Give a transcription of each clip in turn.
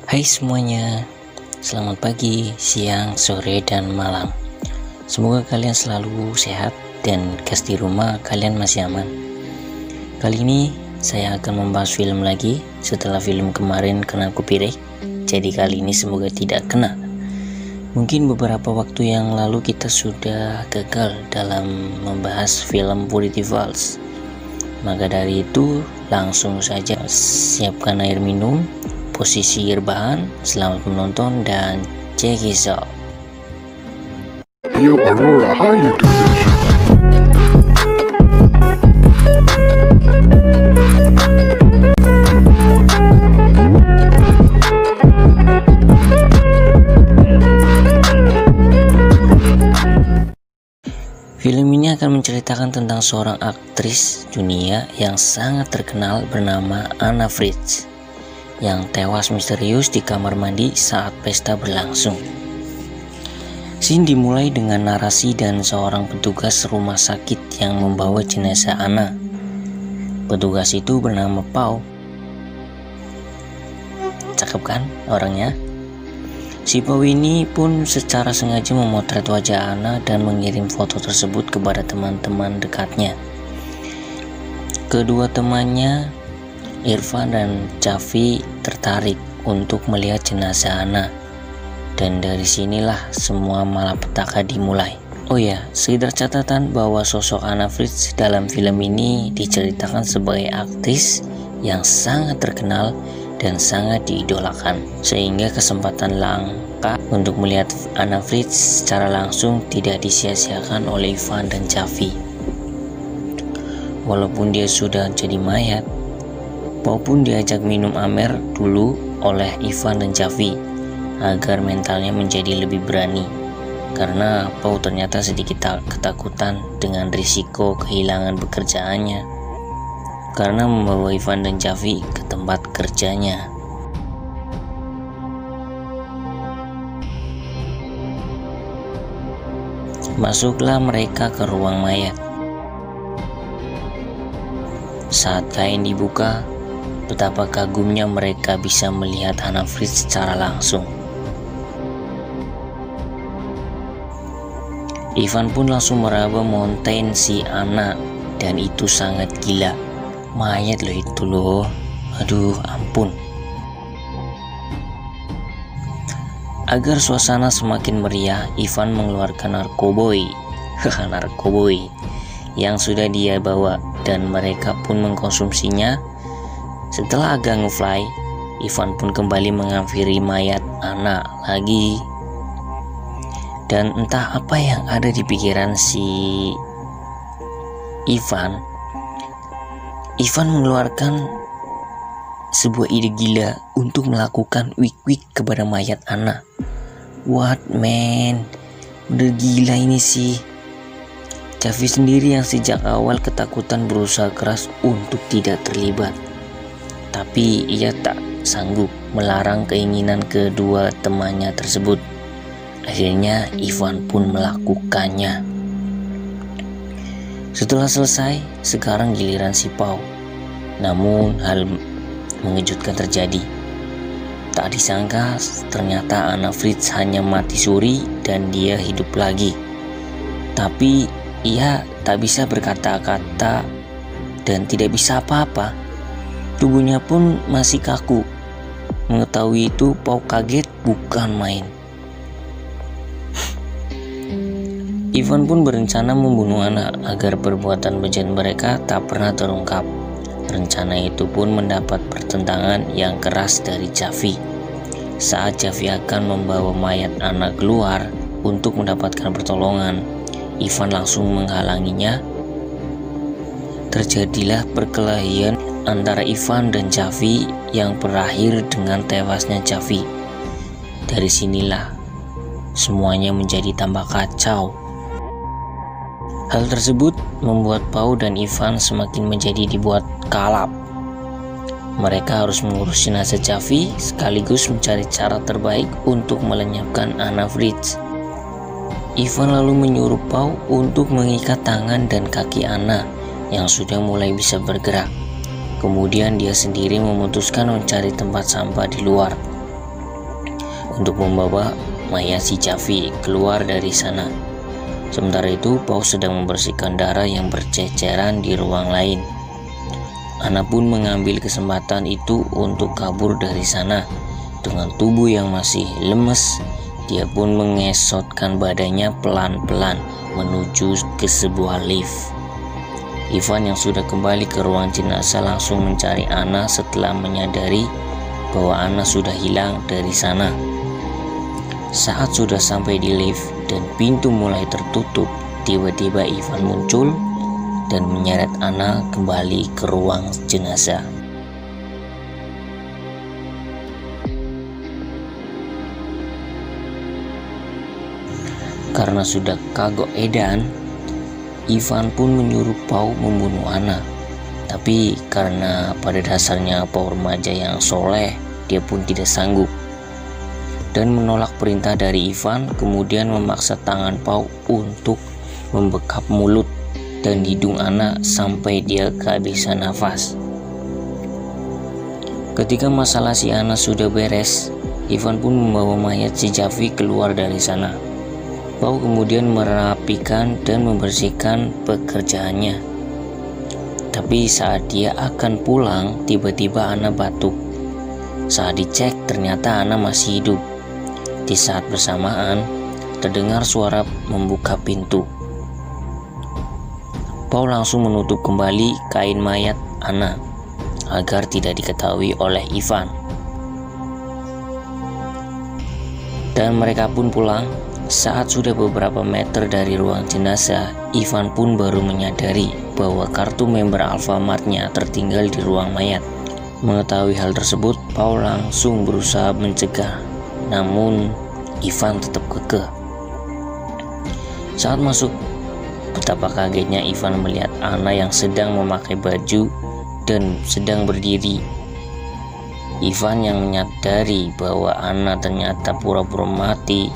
Hai semuanya, selamat pagi, siang, sore, dan malam. Semoga kalian selalu sehat dan gas di rumah kalian masih aman. Kali ini saya akan membahas film lagi setelah film kemarin kena copyright. Jadi kali ini semoga tidak kena. Mungkin beberapa waktu yang lalu kita sudah gagal dalam membahas film Purity Falls. Maka dari itu langsung saja siapkan air minum, posisi rebahan, selamat menonton dan check it out. Yo, Aurora, how you do this? Film ini akan menceritakan tentang seorang aktris dunia yang sangat terkenal bernama Anna Fritz yang tewas misterius di kamar mandi saat pesta berlangsung. Scene dimulai dengan narasi dan seorang petugas rumah sakit yang membawa jenazah Anna. Petugas itu bernama Pau. Cakep kan orangnya? Si Pau ini pun secara sengaja memotret wajah Anna dan mengirim foto tersebut kepada teman-teman dekatnya. Kedua temannya, Irfan dan Chavi, tertarik untuk melihat jenazah Anna. Dan dari sinilah semua malapetaka dimulai. Oh ya, sekedar catatan bahwa sosok Anna Fritz dalam film ini diceritakan sebagai aktris yang sangat terkenal dan sangat diidolakan, sehingga kesempatan langka untuk melihat Anna Fritz secara langsung tidak disia-siakan oleh Ivan dan Chavi. Walaupun dia sudah jadi mayat, Pau pun diajak minum amer dulu oleh Ivan dan Chavi agar mentalnya menjadi lebih berani, karena Pau ternyata sedikit ketakutan dengan risiko kehilangan pekerjaannya karena membawa Ivan dan Chavi ke tempat kerjanya. Masuklah mereka ke ruang mayat. Saat kain dibuka, betapa kagumnya mereka bisa melihat Anna Fritz secara langsung. Ivan pun langsung meraba montain si Anna, dan itu sangat gila. Mayat loh itu loh, aduh ampun. Agar suasana semakin meriah, Ivan mengeluarkan narkoboy narkoboy yang sudah dia bawa, dan mereka pun mengkonsumsinya. Setelah agak ngefly, Ivan pun kembali menghampiri mayat Anna lagi. Dan entah apa yang ada di pikiran si Ivan mengeluarkan sebuah ide gila untuk melakukan wik-wik kepada mayat Anna. What man, bener gila ini sih. Chavi sendiri yang sejak awal ketakutan berusaha keras untuk tidak terlibat, tapi ia tak sanggup melarang keinginan kedua temannya tersebut. Akhirnya Ivan pun melakukannya. Setelah selesai, sekarang giliran si Pau. Namun hal mengejutkan terjadi. Tak disangka ternyata Anna Fritz hanya mati suri dan dia hidup lagi. Tapi ia tak bisa berkata-kata dan tidak bisa apa-apa. Tubuhnya pun masih kaku. Mengetahui itu, Pau kaget bukan main. Ivan pun berencana membunuh Anna agar perbuatan bejat mereka tak pernah terungkap. Rencana itu pun mendapat pertentangan yang keras dari Chavi. Saat Chavi akan membawa mayat Anna keluar untuk mendapatkan pertolongan, Ivan langsung menghalanginya. Terjadilah perkelahian antara Ivan dan Chavi yang berakhir dengan tewasnya Chavi. Dari sinilah semuanya menjadi tambah kacau. Hal tersebut membuat Pau dan Ivan semakin menjadi dibuat kalap. Mereka harus mengurus jenazah Chavi sekaligus mencari cara terbaik untuk melenyapkan Anna Fritz. Ivan lalu menyuruh Pau untuk mengikat tangan dan kaki Anna yang sudah mulai bisa bergerak. Kemudian dia sendiri memutuskan mencari tempat sampah di luar untuk membawa mayat si Javi keluar dari sana. Sementara itu, Pau sedang membersihkan darah yang berceceran di ruang lain. Anna pun mengambil kesempatan itu untuk kabur dari sana. Dengan tubuh yang masih lemes, dia pun mengesotkan badannya pelan-pelan menuju ke sebuah lift. Ivan yang sudah kembali ke ruang jenazah langsung mencari Anna setelah menyadari bahwa Anna sudah hilang dari sana. Saat sudah sampai di lift dan pintu mulai tertutup, tiba-tiba Ivan muncul dan menyeret Anna kembali ke ruang jenazah. Karena sudah kagok edan, Ivan pun menyuruh Pau membunuh Anna. Tapi karena pada dasarnya Pau remaja yang soleh, dia pun tidak sanggup dan menolak perintah dari Ivan, kemudian memaksa tangan Pau untuk membekap mulut dan hidung Anna sampai dia kehabisan nafas. Ketika masalah si Anna sudah beres, Ivan pun membawa mayat si Javi keluar dari sana. Pau kemudian merapikan dan membersihkan pekerjaannya. Tapi saat dia akan pulang, tiba-tiba Anna batuk. Saat dicek, ternyata Anna masih hidup. Di saat bersamaan, terdengar suara membuka pintu. Pau langsung menutup kembali kain mayat Anna agar tidak diketahui oleh Ivan. Dan mereka pun pulang. Saat sudah beberapa meter dari ruang jenazah, Ivan pun baru menyadari bahwa kartu member Alfamart-nya tertinggal di ruang mayat. Mengetahui hal tersebut, Pau langsung berusaha mencegah, namun Ivan tetap kekeh. Saat masuk, betapa kagetnya Ivan melihat Anna yang sedang memakai baju dan sedang berdiri. Ivan yang menyadari bahwa Anna ternyata pura-pura mati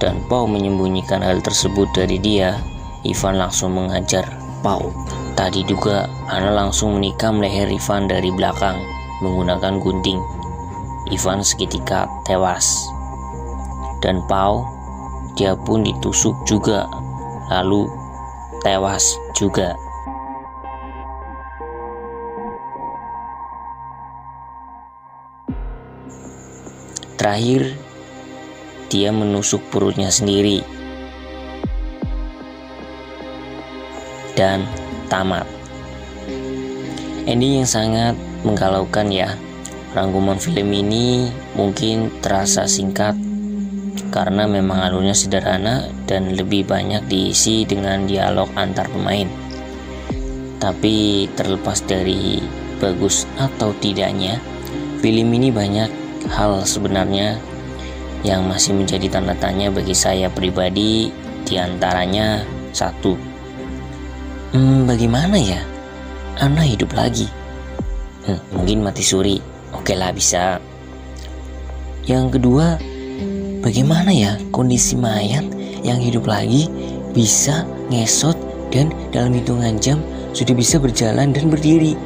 dan Pau menyembunyikan hal tersebut dari dia, Ivan langsung mengajar Pau. Tak diduga, Anna langsung menikam leher Ivan dari belakang menggunakan gunting. Ivan seketika tewas. Dan Pau, dia pun ditusuk juga, lalu tewas juga. Terakhir, dia menusuk perutnya sendiri dan tamat. Ending yang sangat menggalaukan ya. Rangkuman film ini mungkin terasa singkat karena memang alurnya sederhana dan lebih banyak diisi dengan dialog antar pemain. Tapi terlepas dari bagus atau tidaknya, film ini banyak hal sebenarnya yang masih menjadi tanda tanya bagi saya pribadi. Diantaranya satu, bagaimana ya Anna hidup lagi? Mungkin mati suri, oke lah bisa. Yang kedua, bagaimana ya kondisi mayat yang hidup lagi bisa ngesot dan dalam hitungan jam sudah bisa berjalan dan berdiri?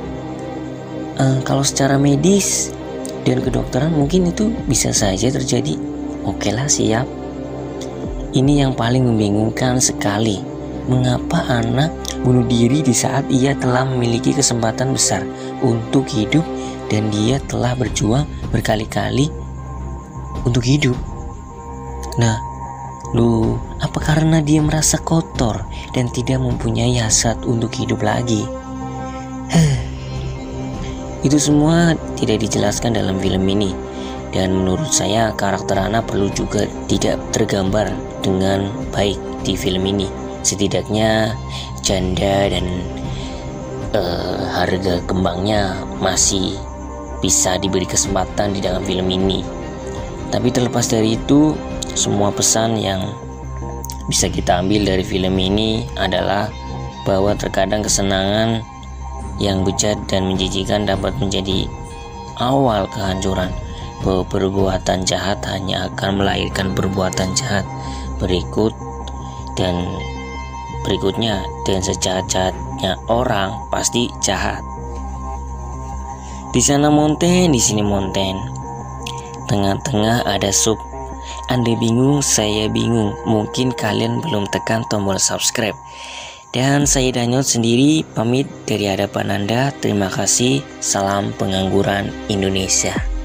Kalau secara medis dan kedokteran mungkin itu bisa saja terjadi. Oke lah, siap. Ini yang paling membingungkan sekali. Mengapa Anna bunuh diri di saat ia telah memiliki kesempatan besar untuk hidup dan dia telah berjuang berkali-kali untuk hidup? Nah, apa karena dia merasa kotor dan tidak mempunyai hasrat untuk hidup lagi? Itu semua tidak dijelaskan dalam film ini. Dan menurut saya karakter Anna perlu juga tidak tergambar dengan baik di film ini. Setidaknya janda dan harga kembangnya masih bisa diberi kesempatan di dalam film ini. Tapi terlepas dari itu, semua pesan yang bisa kita ambil dari film ini adalah bahwa terkadang kesenangan yang bejat dan menjijikan dapat menjadi awal kehancuran. Bahwa perbuatan jahat hanya akan melahirkan perbuatan jahat berikut Dan berikutnya, dan sejahat-jahatnya orang pasti jahat. Di sana mountain, di sini mountain. Tengah-tengah ada sub. Anda bingung, saya bingung. Mungkin kalian belum tekan tombol subscribe. Dan saya Daniel sendiri pamit dari hadapan Anda. Terima kasih. Salam pengangguran Indonesia.